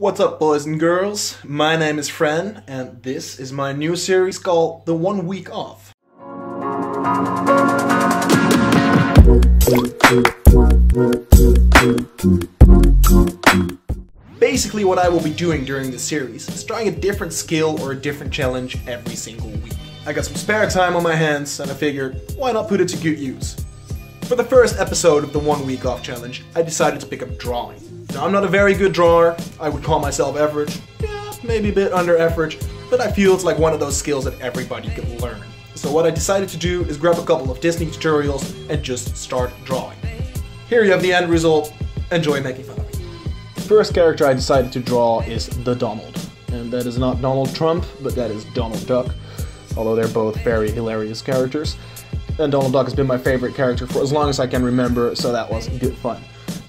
What's up, boys and girls? My name is Fran, and this is my new series called The 1 Week Off. Basically, what I will be doing during this series is trying a different skill or a different challenge every single week. I got some spare time on my hands, and I figured, why not put it to good use? For the first episode of the 1 Week Off challenge, I decided to pick up drawing. Now, I'm not a very good drawer. I would call myself average. Yeah, maybe a bit under average, but I feel it's like one of those skills that everybody can learn. So what I decided to do is grab a couple of Disney tutorials and just start drawing. Here you have the end result. Enjoy making fun of me. The first character I decided to draw is the Donald. And that is not Donald Trump, but that is Donald Duck. Although they're both very hilarious characters. And Donald Duck has been my favorite character for as long as I can remember, so that was good fun.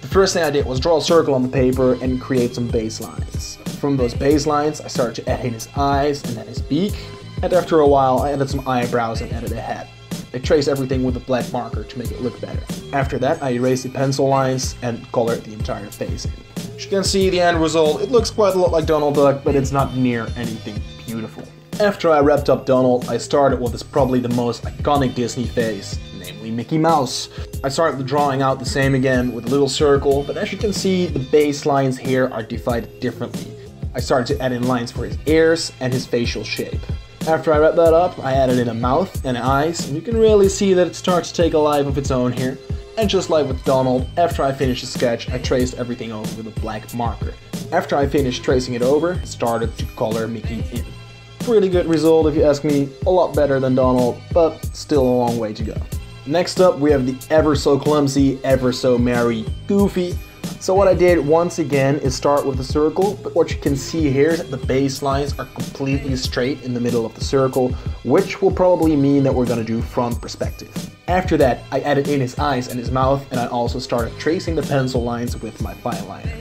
The first thing I did was draw a circle on the paper and create some baselines. From those baselines, I started to add in his eyes and then his beak, and after a while I added some eyebrows and added a head. I traced everything with a black marker to make it look better. After that, I erased the pencil lines and colored the entire face in. As you can see, the end result, it looks quite a lot like Donald Duck, but it's not near anything beautiful. After I wrapped up Donald, I started what is probably the most iconic Disney face, namely Mickey Mouse. I started the drawing out the same again with a little circle, but as you can see, the base lines here are divided differently. I started to add in lines for his ears and his facial shape. After I wrapped that up, I added in a mouth and eyes, and you can really see that it starts to take a life of its own here. And just like with Donald, after I finished the sketch, I traced everything over with a black marker. After I finished tracing it over, I started to color Mickey in. Pretty good result if you ask me, a lot better than Donald, but still a long way to go. Next up, we have the ever so clumsy, ever so merry Goofy. So what I did once again is start with a circle, but what you can see here is that the baselines are completely straight in the middle of the circle, which will probably mean that we're gonna do front perspective. After that, I added in his eyes and his mouth, and I also started tracing the pencil lines with my fine liner.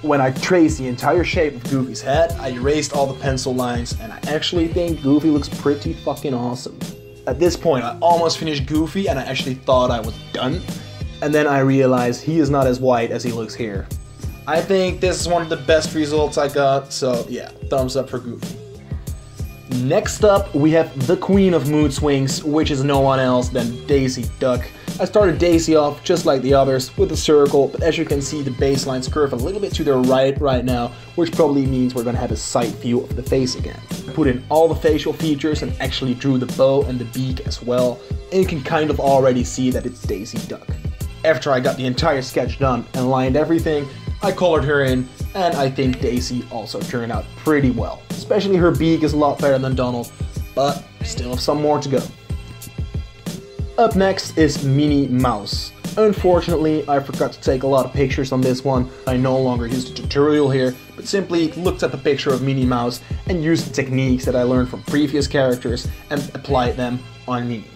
When I traced the entire shape of Goofy's head, I erased all the pencil lines, and I actually think Goofy looks pretty fucking awesome. At this point, I almost finished Goofy, and I actually thought I was done. And then I realized he is not as white as he looks here. I think this is one of the best results I got, so yeah, thumbs up for Goofy. Next up, we have the Queen of Mood Swings, which is no one else than Daisy Duck. I started Daisy off just like the others with a circle, but as you can see, the baselines curve a little bit to the right now, which probably means we're gonna have a side view of the face again. I put in all the facial features and actually drew the bow and the beak as well, and you can kind of already see that it's Daisy Duck. After I got the entire sketch done and lined everything, I colored her in, and I think Daisy also turned out pretty well. Especially her beak is a lot better than Donald, but still have some more to go. Up next is Minnie Mouse. Unfortunately, I forgot to take a lot of pictures on this one. I no longer used a tutorial here, but simply looked at the picture of Minnie Mouse and used the techniques that I learned from previous characters and applied them on Minnie.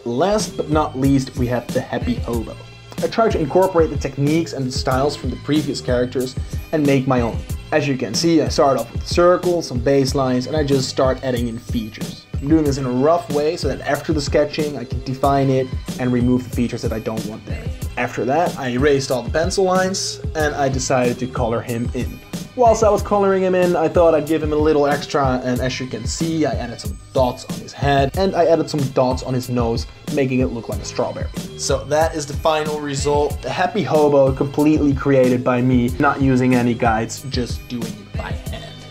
Last but not least, we have the Happy Hobo. I tried to incorporate the techniques and the styles from the previous characters and make my own. As you can see, I start off with circles, some baselines, and I just start adding in features. I'm doing this in a rough way so that after the sketching I can define it and remove the features that I don't want there. After that, I erased all the pencil lines and I decided to color him in. Whilst I was coloring him in, I thought I'd give him a little extra, and as you can see, I added some dots on his head and I added some dots on his nose, making it look like a strawberry. So that is the final result. The Happy Hobo, completely created by me, not using any guides, just doing it by hand.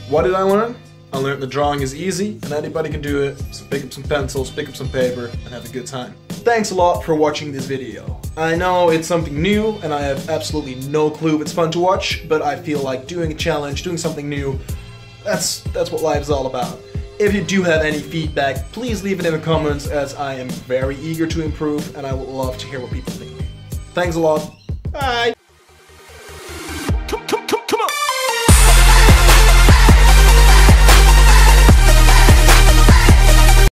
What did I learn? I learned that drawing is easy and anybody can do it, so pick up some pencils, pick up some paper, and have a good time. Thanks a lot for watching this video. I know it's something new and I have absolutely no clue if it's fun to watch, but I feel like doing a challenge, doing something new, that's what life's all about. If you do have any feedback, please leave it in the comments, as I am very eager to improve and I would love to hear what people think. Thanks a lot. Bye!